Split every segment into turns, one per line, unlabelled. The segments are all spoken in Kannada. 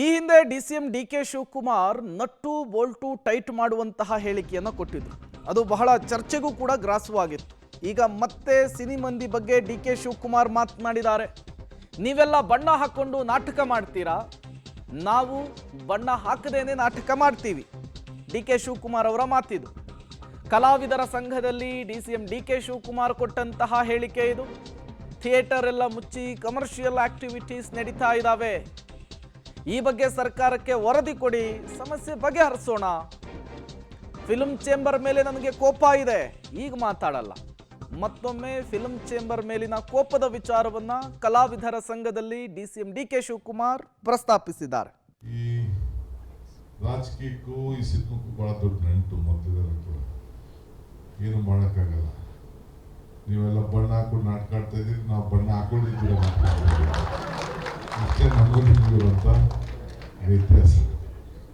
ಈ ಹಿಂದೆ DCM DK Shivakumar nut bolt tight ಮಾಡುವಂತಹ ಹೇಳಿಕೆಯನ್ನು ಕೊಟ್ಟಿದ್ರು. ಅದು ಬಹಳ ಚರ್ಚೆಗೂ ಕೂಡ ಗ್ರಾಸವಾಗಿತ್ತು. ಈಗ ಮತ್ತೆ ಸಿನಿ ಮಂದಿ ಬಗ್ಗೆ ಡಿಕೆ ಶಿವಕುಮಾರ್ ಮಾತನಾಡಿದ್ದಾರೆ. ನೀವೆಲ್ಲ ಬಣ್ಣ ಹಾಕೊಂಡು ನಾಟಕ ಮಾಡ್ತೀರಾ, ನಾವು ಬಣ್ಣ ಹಾಕದೇನೆ ನಾಟಕ ಮಾಡ್ತೀವಿ. ಡಿಕೆ ಶಿವಕುಮಾರ್ ಅವರ ಮಾತಿದು. ಕಲಾವಿದರ ಸಂಘದಲ್ಲಿ ಡಿಸಿಎಂ ಡಿಕೆ ಶಿವಕುಮಾರ್ ಕೊಟ್ಟಂತಹ ಹೇಳಿಕೆ ಇದು. ಥಿಯೇಟರ್ ಎಲ್ಲ ಮುಚ್ಚಿ ಕಮರ್ಷಿಯಲ್ ಆಕ್ಟಿವಿಟೀಸ್ ನಡೀತಾ ಇದ್ದಾವೆ. ಈ ಬಗ್ಗೆ ಸರ್ಕಾರಕ್ಕೆ ವರದಿ ಕೊಡಿ, ಸಮಸ್ಯೆ ಬಗೆಹರಿಸೋಣ. ಫಿಲ್ಮ್ ಚೇಂಬರ್ ಮೇಲೆ ನನಗೆ ಕೋಪ ಇದೆ, ಈಗ ಮಾತಾಡಲ್ಲ. ಮತ್ತೊಮ್ಮೆ ಫಿಲ್ಮ್ ಚೇಂಬರ್ ಮೇಲಿನ ಕೋಪದ ವಿಚಾರವನ್ನ ಕಲಾವಿದರ ಸಂಘದಲ್ಲಿ ಡಿಸಿಎಂ ಡಿಕೆ ಶಿವಕುಮಾರ್ ಪ್ರಸ್ತಾಪಿಸಿದ್ದಾರೆ.
ಈ ರಾಜಕೀಯಕ್ಕೂ ಈ ಸಿನಿಮಾಕ್ಕೂ ಬಹಳ ದೊಡ್ಡ ನಂಟು ಮೊದಲಿದೆ. ಏನು ಮಾಡೋಕ್ಕಾಗಲ್ಲ. ನೀವೆಲ್ಲ ಬಣ್ಣ ಹಾಕೊಂಡು ನಾಟಕ ಆಡ್ತಾ ಇದ್ದೀರಿ, ನಾವು ಬಣ್ಣ ಹಾಕೊಂಡಿದ್ದೀರ ಅಷ್ಟೇ. ನಮಗೂ ನಿಮಗಿರುವಂಥ ವ್ಯತ್ಯಾಸ.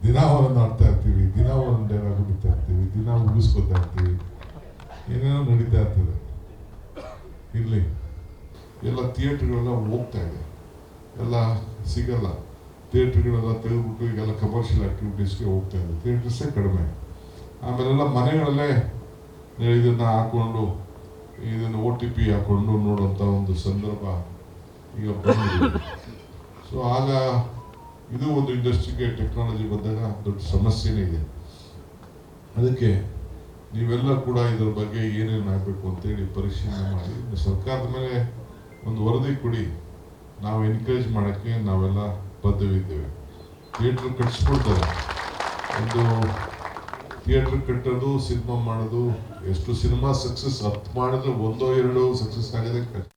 ದಿನ ಒಂದೊಂದು ಆಡ್ತಾ ಇರ್ತೀವಿ, ದಿನ ಒಂದು ಡೈಲಾಗ್ ಹೊಡಿತಾ ಇರ್ತೀವಿ, ದಿನ ಉಗಿಸ್ಕೊತಾ ಇರ್ತೀವಿ, ಏನೇನೋ ನಡೀತಾ ಇರ್ತದೆ. ಇರಲಿ, ಎಲ್ಲ ಥಿಯೇಟ್ರ್ಗಳೆಲ್ಲ ಹೋಗ್ತಾ ಇದೆ, ಎಲ್ಲ ಸಿಗಲ್ಲ. ಥಿಯೇಟ್ರ್ಗಳೆಲ್ಲ ತೆಗೆದುಬಿಟ್ಟು ಈಗೆಲ್ಲ ಕಮರ್ಷಿಯಲ್ ಆ್ಯಕ್ಟಿವಿಟೀಸ್ಗೆ ಹೋಗ್ತಾ ಇದೆ. ಥಿಯೇಟರ್ಸೇ ಕಡಿಮೆ. ಆಮೇಲೆಲ್ಲ ಮನೆಗಳಲ್ಲೇ ಇದನ್ನು ಹಾಕ್ಕೊಂಡು, ಇದನ್ನು OTP ಹಾಕ್ಕೊಂಡು ನೋಡುವಂಥ ಒಂದು ಸಂದರ್ಭ ಈಗ ಬಂದಿದೆ. ಸೊ ಆಗ ಇದು ಒಂದು ಇಂಡಸ್ಟ್ರಿಗೆ ಟೆಕ್ನಾಲಜಿ ಬಂದಾಗ ದೊಡ್ಡ ಸಮಸ್ಯೆನೇ ಇದೆ. ಅದಕ್ಕೆ ನೀವೆಲ್ಲ ಕೂಡ ಇದರ ಬಗ್ಗೆ ಏನೇನು ಆಗಬೇಕು ಅಂತೇಳಿ ಪರಿಶೀಲನೆ ಮಾಡಿ ಸರ್ಕಾರದ ಮೇಲೆ ಒಂದು ವರದಿ ಕೊಡಿ. ನಾವು ಎನ್ಕರೇಜ್ ಮಾಡೋಕ್ಕೆ ನಾವೆಲ್ಲ ಬದ್ಧವಿದ್ದೇವೆ. ಥಿಯೇಟ್ರ್ ಕಟ್ಸ್ಕೊಳ್ತಾರೆ. ಒಂದು ಥಿಯೇಟ್ರ್ ಕಟ್ಟೋದು, ಸಿನಿಮಾ ಮಾಡೋದು, ಎಷ್ಟು ಸಿನಿಮಾ ಸಕ್ಸಸ್ 10 ಮಾಡಿದ್ರೆ 1 2 ಸಕ್ಸಸ್ ಆಗೋದೇ ಕಷ್ಟ.